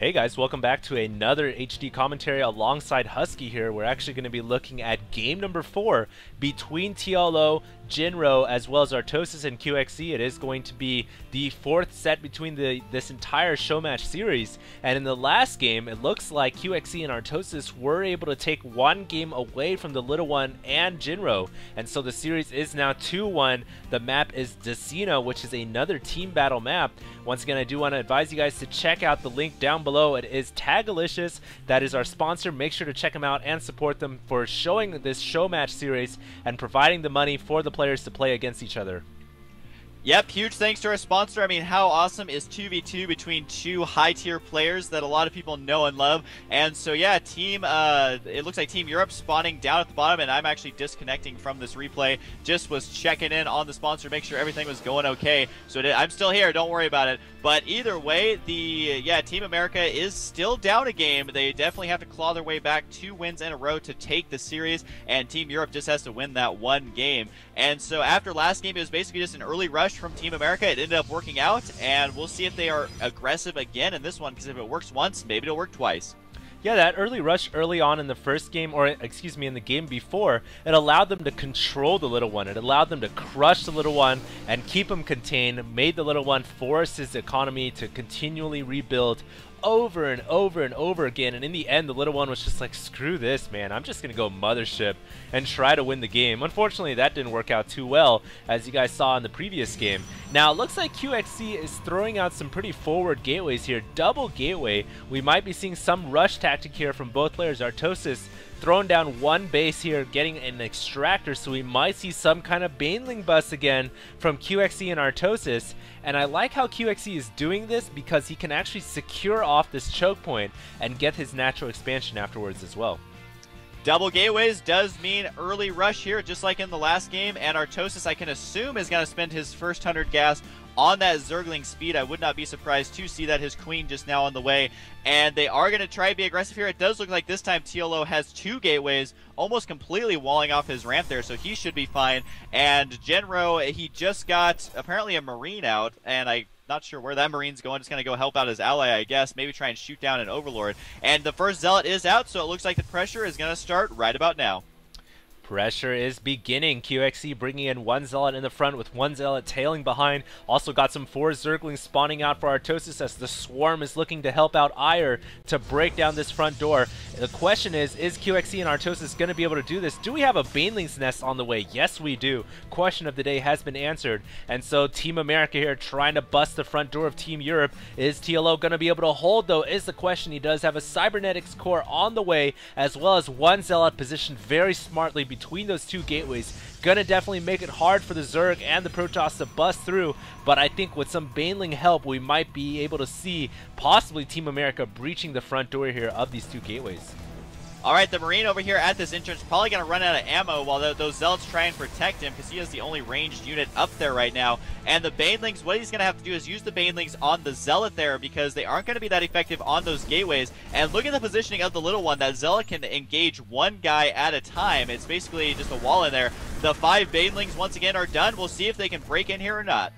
Hey guys, welcome back to another HD commentary alongside Husky here. We're actually going to be looking at game number 4 between TLO, Jinro, as well as Artosis and QXE. It is going to be the 4th set between this entire show match series. And in the last game, it looks like QXE and Artosis were able to take one game away from the Little One and Jinro. And so the series is now 2-1. The map is Decina, which is another team battle map. Once again, I do want to advise you guys to check out the link down below. It is Tagalicious. That is our sponsor. Make sure to check them out and support them for showing this show match series and providing the money for the players to play against each other. Yep, huge thanks to our sponsor. I mean, how awesome is 2v2 between two high-tier players that a lot of people know and love? And so, yeah, it looks like TeamEurope spawning down at the bottom, and I'm actually disconnecting from this replay. Just was checking in on the sponsor, make sure everything was going okay. So I'm still here, don't worry about it. But either way, TeamAmerica is still down a game. They definitely have to claw their way back 2 wins in a row to take the series, and TeamEurope just has to win that one game. And so after last game, it was basically just an early rush from TeamAmerica. It ended up working out, and we'll see if they are aggressive again in this one, because if it works once, maybe it'll work twice. Yeah, that early rush early on in the first game, or excuse me, in the game before, it allowed them to control the Little One. It allowed them to crush the Little One and keep him contained, made the Little One force his economy to continually rebuild over and over and over again, and in the end the Little One was just like, screw this, man, I'm just gonna go mothership and try to win the game. Unfortunately, that didn't work out too well, as you guys saw in the previous game. Now it looks like QXE is throwing out some pretty forward gateways here. Double gateway. We might be seeing some rush tactic here from both players. Artosis throwing down one base here, getting an extractor, so we might see some kind of Baneling bust again from QXE and Artosis. And I like how QXE is doing this because he can actually secure off this choke point and get his natural expansion afterwards as well. Double gateways does mean early rush here, just like in the last game, and Artosis, I can assume, is going to spend his first 100 gas on that Zergling speed. I would not be surprised to see that his queen just now on the way, and they are going to try to be aggressive here. It does look like this time TLO has 2 gateways, almost completely walling off his ramp there, so he should be fine. And Jinro, he just got apparently a Marine out, and I'm not sure where that Marine's going. Just going to go help out his ally, I guess. Maybe try and shoot down an Overlord. And the first Zealot is out, so it looks like the pressure is going to start right about now. Pressure is beginning. QXE bringing in 1 Zealot in the front with 1 Zealot tailing behind. Also got some 4 Zerglings spawning out for Artosis as the Swarm is looking to help out Ire to break down this front door. The question is QXE and Artosis going to be able to do this? Do we have a Baneling's Nest on the way? Yes, we do. Question of the day has been answered. And so TeamAmerica here trying to bust the front door of TeamEurope. Is TLO going to be able to hold, though, is the question. He does have a Cybernetics core on the way, as well as 1 Zealot positioned very smartly between those 2 gateways. Gonna definitely make it hard for the Zerg and the Protoss to bust through, but I think with some Baneling help, we might be able to see possibly TeamAmerica breaching the front door here of these 2 gateways. Alright, the Marine over here at this entrance probably going to run out of ammo while those Zealots try and protect him, because he is the only ranged unit up there right now. And the Banelings, what he's going to have to do is use the Banelings on the Zealot there, because they aren't going to be that effective on those gateways. And look at the positioning of the Little One. That Zealot can engage 1 guy at a time. It's basically just a wall in there. The 5 Banelings once again are done. We'll see if they can break in here or not.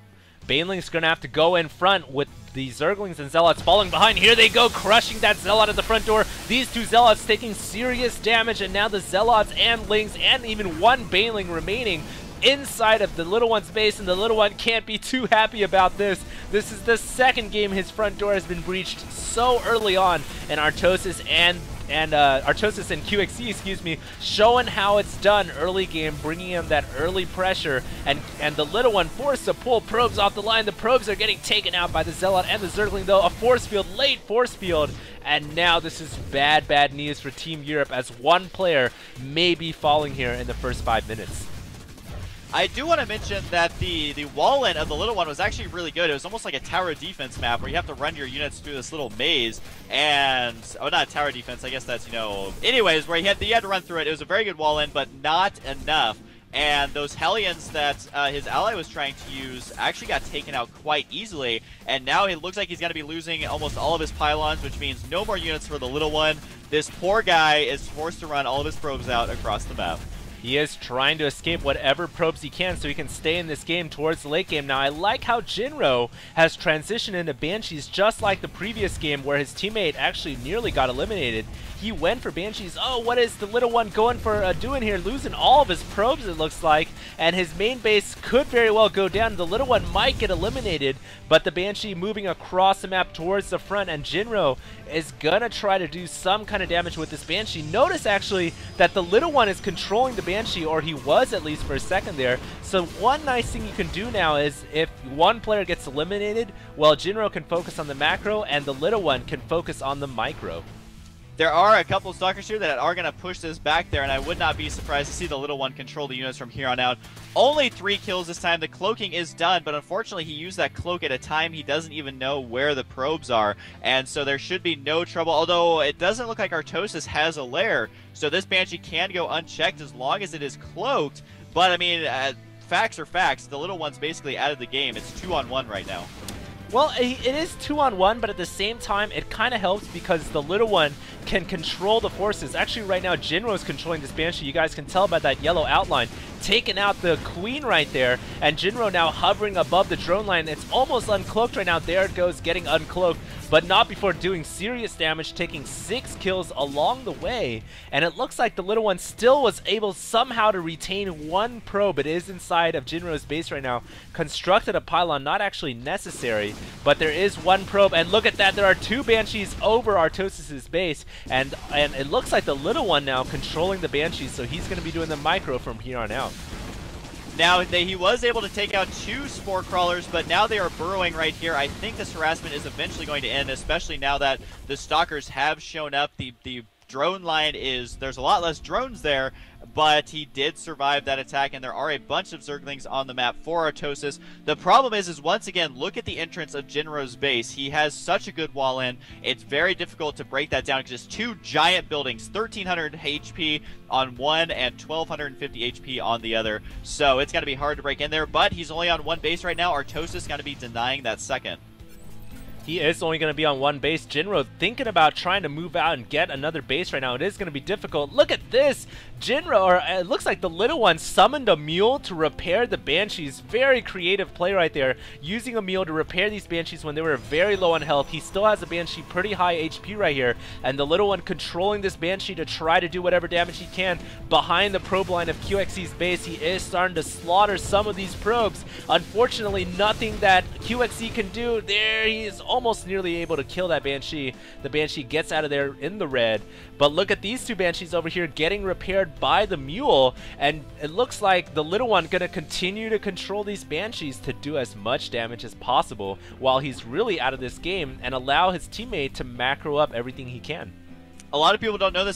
Baneling's going to have to go in front with the Zerglings and Zealots falling behind. Here they go, crushing that Zealot at the front door. These 2 Zealots taking serious damage, and now the Zealots and Lings and even 1 Baneling remaining inside of the Little One's base, and the Little One can't be too happy about this. This is the 2nd game his front door has been breached so early on, and Artosis and QXE, excuse me, showing how it's done early game, bringing in that early pressure, and the Little One forced to pull probes off the line. The probes are getting taken out by the Zealot and the Zergling, though. A force field, late force field, and now this is bad news for TeamEurope, as 1 player may be falling here in the first 5 minutes. I do want to mention that the wall-in of the Little One was actually really good. It was almost like a tower defense map where you have to run your units through this little maze, and oh, not tower defense, I guess that's, you know, anyways, where you had to run through it. It was a very good wall-in, but not enough. And those Hellions that his ally was trying to use actually got taken out quite easily, and now it looks like he's going to be losing almost all of his pylons, which means no more units for the Little One. This poor guy is forced to run all of his probes out across the map. He is trying to escape whatever probes he can so he can stay in this game towards the late game. Now, I like how Jinro has transitioned into Banshees just like the previous game where his teammate actually nearly got eliminated. He went for Banshees. Oh, what is the little one going for doing here? Losing all of his probes, it looks like, and his main base could very well go down. The little one might get eliminated, but the Banshee moving across the map towards the front, and Jinro is gonna try to do some kind of damage with this Banshee. Notice actually that the little one is controlling the Banshee, or he was at least for a second there. So one nice thing you can do now is if one player gets eliminated, well, Jinro can focus on the macro and the little one can focus on the micro. There are a couple of Stalkers here that are going to push this back there, and I would not be surprised to see the little one control the units from here on out. Only 3 kills this time. The cloaking is done, but unfortunately he used that cloak at a time he doesn't even know where the probes are, and so there should be no trouble, although it doesn't look like Artosis has a lair, so this Banshee can go unchecked as long as it is cloaked, but I mean, facts are facts. The little one's basically out of the game. It's 2-on-1 right now. Well, it is 2-on-1, but at the same time, it kind of helps because the little one can control the forces. Actually, right now, Jinro is controlling this Banshee. You guys can tell by that yellow outline. Taking out the Queen right there, and Jinro now hovering above the drone line. It's almost uncloaked right now. There it goes, getting uncloaked, but not before doing serious damage, taking 6 kills along the way. And it looks like the little one still was able somehow to retain 1 probe. It is inside of Jinro's base right now. Constructed a pylon, not actually necessary, but there is 1 probe. And look at that, there are 2 Banshees over Artosis' base, and it looks like the little one now controlling the Banshees, so he's going to be doing the micro from here on out. Now, he was able to take out 2 Spore Crawlers, but now they are burrowing right here. I think this harassment is eventually going to end, especially now that the Stalkers have shown up. The drone line there's a lot less drones there, but he did survive that attack, and there are a bunch of Zerglings on the map for Artosis. The problem is once again, look at the entrance of Jinro's base. He has such a good wall in. It's very difficult to break that down because it's 2 giant buildings, 1,300 HP on one and 1,250 HP on the other. So it's going to be hard to break in there, but he's only on 1 base right now. Artosis is going to be denying that second. He is only going to be on 1 base. Jinro thinking about trying to move out and get another base right now. It is going to be difficult. Look at this. Jinro, or it looks like the little one summoned a mule to repair the Banshees. Very creative play right there. Using a mule to repair these Banshees when they were very low on health. He still has a Banshee pretty high HP right here. And the little one controlling this Banshee to try to do whatever damage he can behind the probe line of QXC's base. He is starting to slaughter some of these probes. Unfortunately, nothing that QXC can do. There he is, almost nearly able to kill that Banshee. The Banshee gets out of there in the red. But look at these 2 Banshees over here getting repaired by the mule, and it looks like the little one gonna continue to control these Banshees to do as much damage as possible while he's really out of this game and allow his teammate to macro up everything he can. A lot of people don't know this.